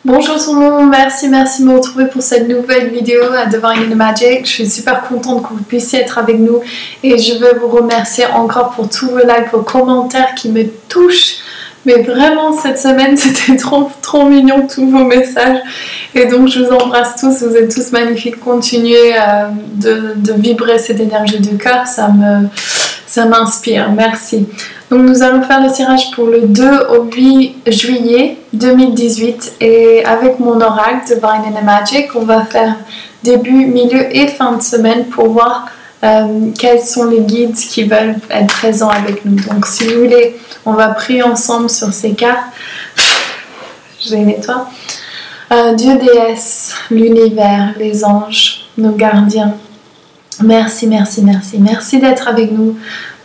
Bonjour tout le monde, merci de me retrouver pour cette nouvelle vidéo à Divine Magic. Je suis super contente que vous puissiez être avec nous et je veux vous remercier encore pour tous vos likes, vos commentaires qui me touchent. Mais vraiment cette semaine c'était trop mignon tous vos messages et donc je vous embrasse tous, vous êtes tous magnifiques. Continuez de vibrer cette énergie du cœur, ça m'inspire, merci. Donc nous allons faire le tirage pour le 2 au 8 juillet 2018 et avec mon oracle Divine Magic, on va faire début, milieu et fin de semaine pour voir quels sont les guides qui veulent être présents avec nous. Donc si vous voulez, on va prier ensemble sur ces cartes. Je les nettoie. Dieu, déesse, l'univers, les anges, nos gardiens, merci d'être avec nous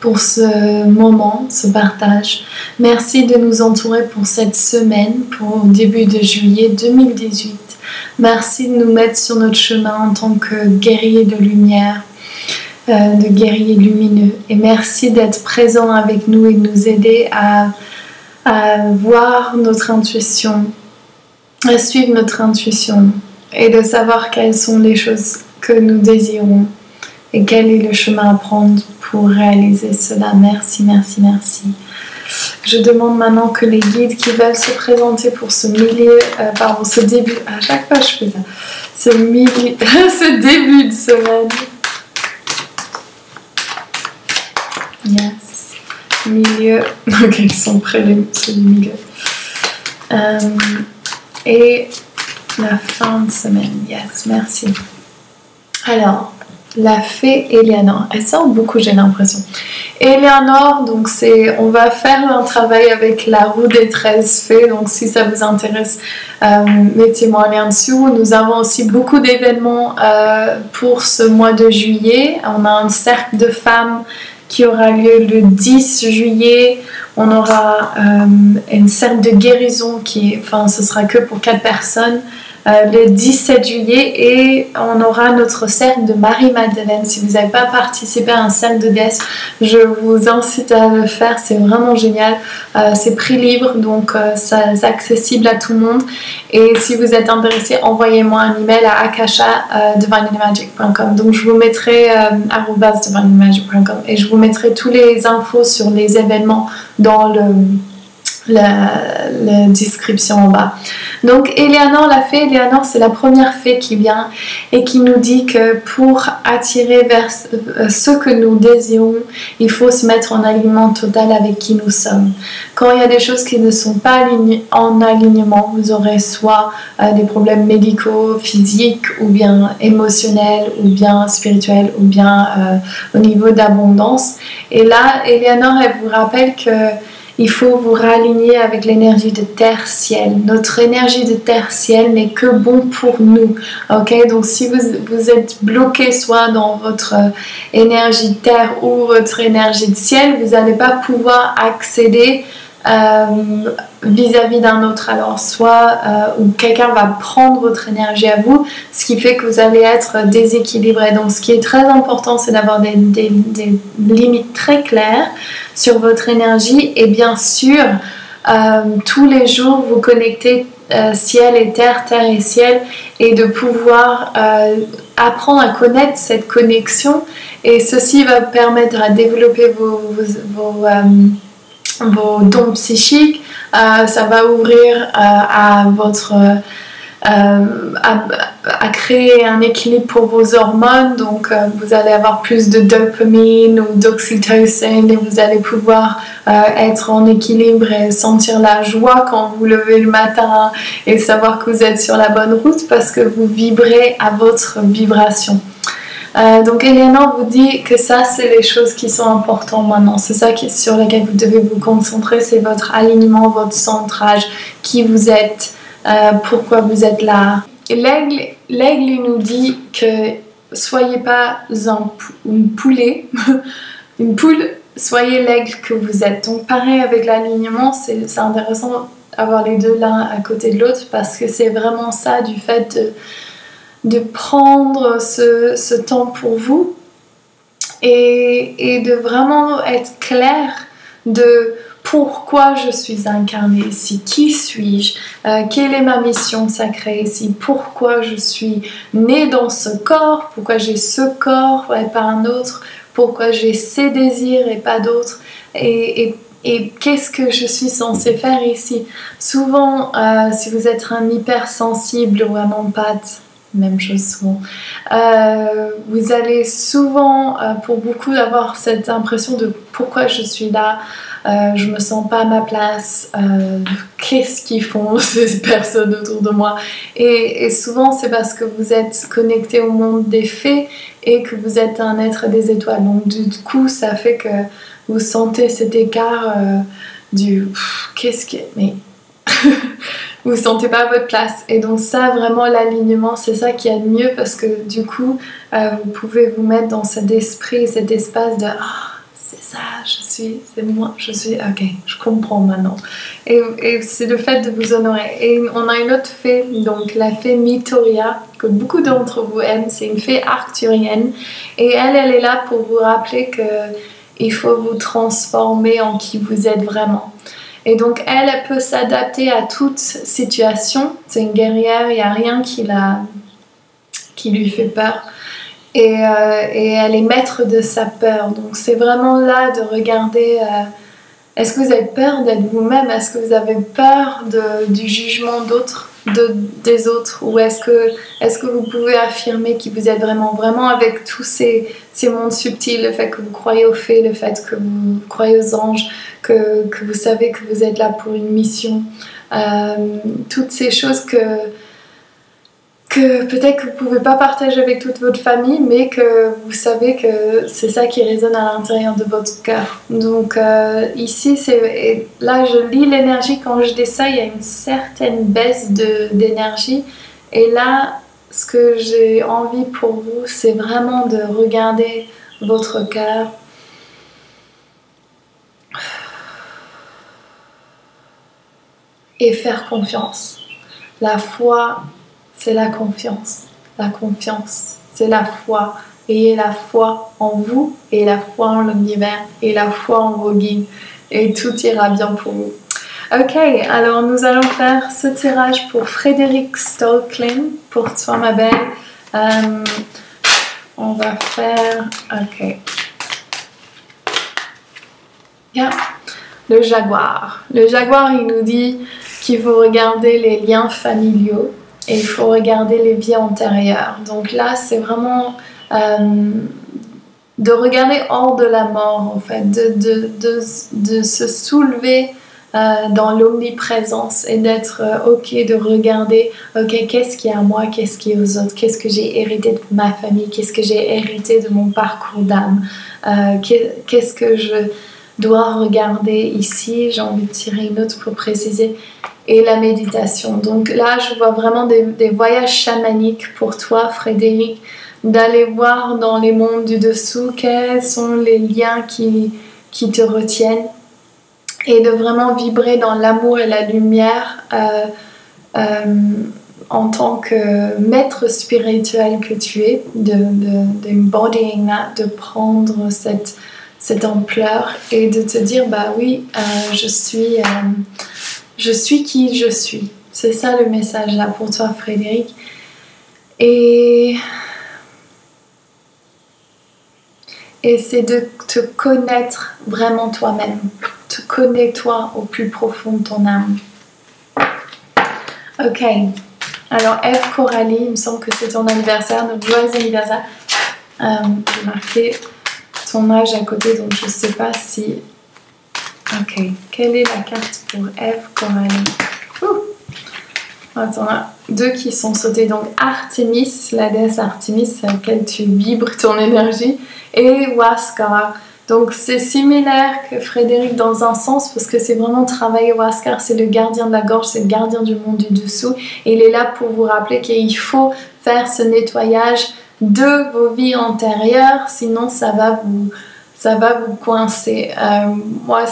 pour ce moment, ce partage. Merci de nous entourer pour cette semaine, pour début de juillet 2018. Merci de nous mettre sur notre chemin en tant que guerriers de lumière, de guerriers lumineux. Et merci d'être présent avec nous et de nous aider à voir notre intuition, à suivre notre intuition et de savoir quelles sont les choses que nous désirons et quel est le chemin à prendre pour réaliser cela. Merci. Je demande maintenant que les guides qui veulent se présenter pour ce ce début, à chaque fois je fais ça, ce début de semaine. Yes. Milieu, ok, ils sont prêts ceux du milieu. Et la fin de semaine, yes, merci. Alors, la fée Eleanor, elle sort beaucoup j'ai l'impression. Eleanor, donc on va faire un travail avec la roue des 13 fées, donc si ça vous intéresse, mettez-moi un lien dessous. Nous avons aussi beaucoup d'événements pour ce mois de juillet. On a un cercle de femmes qui aura lieu le 10 juillet. On aura une cercle de guérison ce sera que pour 4 personnes. Le 17 juillet et on aura notre cercle de Marie-Madeleine. Si vous n'avez pas participé à un cercle de déesse, je vous incite à le faire, c'est vraiment génial. C'est prix libre, donc c'est accessible à tout le monde. Et si vous êtes intéressé, envoyez-moi un email à akasha@divinemagic.com. Donc je vous mettrai @divinemagic.com et je vous mettrai tous les infos sur les événements dans la description en bas. Donc Eleanor, la fée Eleanor, c'est la première fée qui vient et qui nous dit que pour attirer vers ce que nous désirons, il faut se mettre en alignement total avec qui nous sommes. Quand il y a des choses qui ne sont pas en alignement, vous aurez soit des problèmes médicaux, physiques ou bien émotionnels ou bien spirituels ou bien au niveau d'abondance. Et là, Eleanor, elle vous rappelle que il faut vous réaligner avec l'énergie de terre-ciel. Notre énergie de terre-ciel n'est que bon pour nous. Ok, donc si vous êtes bloqué soit dans votre énergie terre ou votre énergie de ciel, vous n'allez pas pouvoir accéder vis-à-vis d'un autre. Alors soit ou quelqu'un va prendre votre énergie à vous, ce qui fait que vous allez être déséquilibré. Donc ce qui est très important, c'est d'avoir des limites très claires sur votre énergie et bien sûr tous les jours vous connecter ciel et terre, terre et ciel, et de pouvoir apprendre à connaître cette connexion, et ceci va permettre à développer vos dons psychiques. Ça va ouvrir à créer un équilibre pour vos hormones, donc vous allez avoir plus de dopamine ou d'oxytocine et vous allez pouvoir être en équilibre et sentir la joie quand vous levez le matin et savoir que vous êtes sur la bonne route parce que vous vibrez à votre vibration. Donc Eleanor vous dit que ça c'est les choses qui sont importantes maintenant, c'est ça sur lesquelles vous devez vous concentrer, c'est votre alignement, votre centrage, qui vous êtes, pourquoi vous êtes là. L'aigle nous dit que soyez pas une poule, soyez l'aigle que vous êtes. Donc pareil avec l'alignement, c'est intéressant d'avoir les deux l'un à côté de l'autre parce que c'est vraiment ça, du fait de prendre ce temps pour vous et de vraiment être clair de pourquoi je suis incarnée ici, qui suis-je, quelle est ma mission sacrée ici, pourquoi je suis née dans ce corps, pourquoi j'ai ce corps et pas un autre, pourquoi j'ai ces désirs et pas d'autres, et qu'est-ce que je suis censée faire ici. Souvent, si vous êtes un hypersensible ou un empathe, même chose souvent, vous allez souvent, pour beaucoup, avoir cette impression de pourquoi je suis là, je me sens pas à ma place, qu'est-ce qu'ils font ces personnes autour de moi, et souvent c'est parce que vous êtes connecté au monde des faits et que vous êtes un être des étoiles, donc du coup ça fait que vous sentez cet écart du qu'est-ce que... mais vous ne sentez pas à votre place, et donc ça vraiment l'alignement c'est ça qui est de mieux, parce que du coup vous pouvez vous mettre dans cet esprit, cet espace de c'est ça, c'est moi, je suis, ok, je comprends maintenant. Et c'est le fait de vous honorer. Et on a une autre fée, donc la fée Mythoria, que beaucoup d'entre vous aiment, c'est une fée arthurienne. Et elle est là pour vous rappeler qu'il faut vous transformer en qui vous êtes vraiment. Et donc elle peut s'adapter à toute situation. C'est une guerrière, il n'y a rien qui lui fait peur. Et elle est maître de sa peur. Donc c'est vraiment là de regarder, est-ce que vous avez peur d'être vous-même? Est-ce que vous avez peur du jugement des autres? Ou est-ce que vous pouvez affirmer qui vous êtes vraiment? Vraiment avec tous ces mondes subtils, le fait que vous croyez aux fées, le fait que vous croyez aux anges, que vous savez que vous êtes là pour une mission. Toutes ces choses que peut-être que vous ne pouvez pas partager avec toute votre famille, mais que vous savez que c'est ça qui résonne à l'intérieur de votre cœur. Donc ici, là je lis l'énergie, quand je dis ça, il y a une certaine baisse d'énergie. Et là, ce que j'ai envie pour vous, c'est vraiment de regarder votre cœur. Et faire confiance. La foi, c'est la confiance. La confiance, c'est la foi. Ayez la foi en vous, et la foi en l'univers, et la foi en vos guides. Et tout ira bien pour vous. Ok, alors nous allons faire ce tirage pour Frédéric Stolklin. Pour toi, ma belle. On va faire... Ok. Yeah. Le jaguar. Le jaguar, il nous dit qu'il faut regarder les liens familiaux. Et il faut regarder les vies antérieures. Donc là, c'est vraiment de regarder hors de la mort, en fait, de se soulever dans l'omniprésence et d'être ok, de regarder, ok, qu'est-ce qui est à moi, qu'est-ce qui est aux autres, qu'est-ce que j'ai hérité de ma famille, qu'est-ce que j'ai hérité de mon parcours d'âme, qu'est-ce que je dois regarder ici. J'ai envie de tirer une autre pour préciser. Et la méditation. Donc là, je vois vraiment des voyages chamaniques pour toi, Frédéric, d'aller voir dans les mondes du dessous quels sont les liens qui te retiennent, et de vraiment vibrer dans l'amour et la lumière en tant que maître spirituel que tu es, d'embodying that, de prendre cette ampleur et de te dire, bah oui, je suis qui je suis. C'est ça le message là pour toi, Frédéric. Et c'est de te connaître vraiment toi-même. Te connais-toi au plus profond de ton âme. Ok. Alors, Eve Coralie, il me semble que c'est ton anniversaire, donc joyeux anniversaire. J'ai marqué ton âge à côté, donc je ne sais pas si... Ok, quelle est la carte pour Eve Coralie? Attends, là, deux qui sont sautés. Donc Artémis, la déesse Artémis, à laquelle tu vibres ton énergie, et Huáscar. Donc c'est similaire que Frédéric dans un sens, parce que c'est vraiment travailler Huáscar, c'est le gardien de la gorge, c'est le gardien du monde du dessous. Et il est là pour vous rappeler qu'il faut faire ce nettoyage de vos vies antérieures, sinon ça va vous coincer. Moi,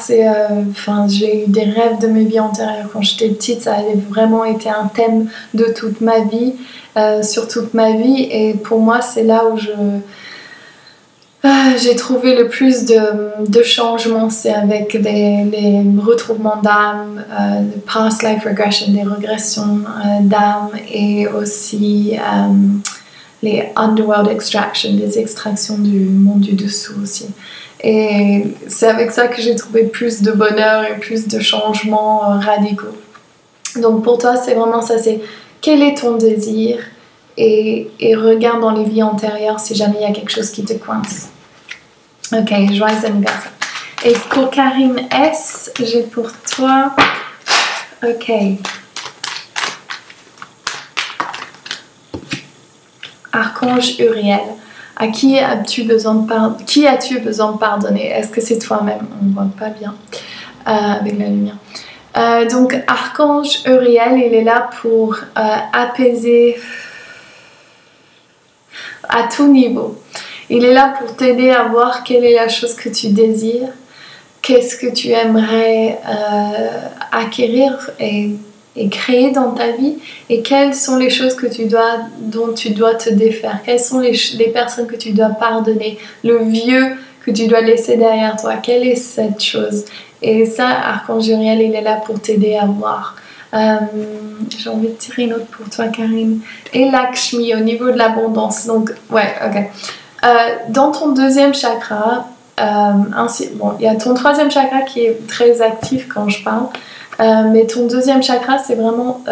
j'ai eu des rêves de mes vies antérieures quand j'étais petite. Ça a vraiment été un thème de toute ma vie, sur toute ma vie. Et pour moi, c'est là où j'ai trouvé le plus de changements, c'est avec les retrouvements d'âme, de past life regression, des régressions d'âme, et aussi les underworld extraction, des extractions du monde du dessous aussi. Et c'est avec ça que j'ai trouvé plus de bonheur et plus de changements radicaux. Donc pour toi, c'est vraiment ça, c'est quel est ton désir, et regarde dans les vies antérieures si jamais il y a quelque chose qui te coince. Ok, joyeux anniversaire. Et pour Karine S, j'ai pour toi... Ok. Archange Uriel. À qui as-tu besoin de pardonner? Est-ce que c'est toi-même? On ne voit pas bien avec la lumière. Donc, Archange Uriel, il est là pour apaiser à tout niveau. Il est là pour t'aider à voir quelle est la chose que tu désires, qu'est-ce que tu aimerais acquérir et créer dans ta vie, et quelles sont les choses dont tu dois te défaire, quelles sont les personnes que tu dois pardonner, le vieux que tu dois laisser derrière toi, quelle est cette chose. Et ça, Archange Uriel, il est là pour t'aider à voir. J'ai envie de tirer une autre pour toi, Karine. Et Lakshmi, au niveau de l'abondance. Donc, ouais, ok. Dans ton deuxième chakra, bon, il y a ton troisième chakra qui est très actif quand je parle, mais ton deuxième chakra, c'est vraiment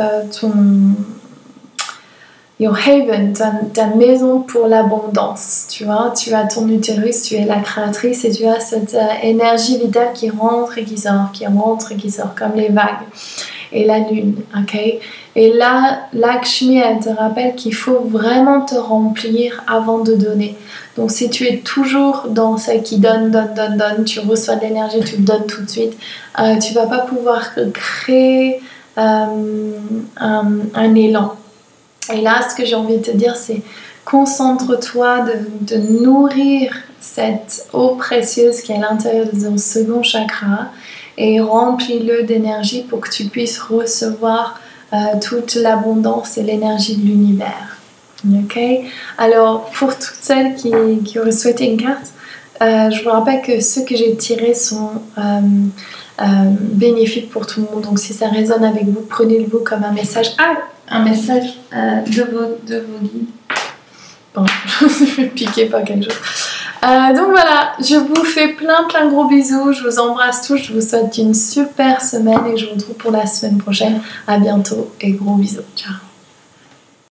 your haven, ta maison pour l'abondance, tu vois. Tu as ton utérus, tu es la créatrice, et tu as cette énergie vitale qui rentre et qui sort, comme les vagues et la lune, ok. Et là, Lakshmi, elle te rappelle qu'il faut vraiment te remplir avant de donner. Donc si tu es toujours dans celle qui donne, tu reçois de l'énergie, tu le donnes tout de suite, tu vas pas pouvoir créer un élan. Et là, ce que j'ai envie de te dire, c'est concentre-toi de nourrir cette eau précieuse qui est à l'intérieur de ton second chakra, et remplis-le d'énergie pour que tu puisses recevoir toute l'abondance et l'énergie de l'univers. Ok? Alors, pour toutes celles qui auraient souhaité une carte, je vous rappelle que ceux que j'ai tirés sont bénéfiques pour tout le monde. Donc, si ça résonne avec vous, prenez-le comme un message. Un message de vos guides. Bon, je me suis fait piquer par quelque chose. Donc voilà, je vous fais plein gros bisous, je vous embrasse tous, je vous souhaite une super semaine, et je vous retrouve pour la semaine prochaine. À bientôt et gros bisous, ciao.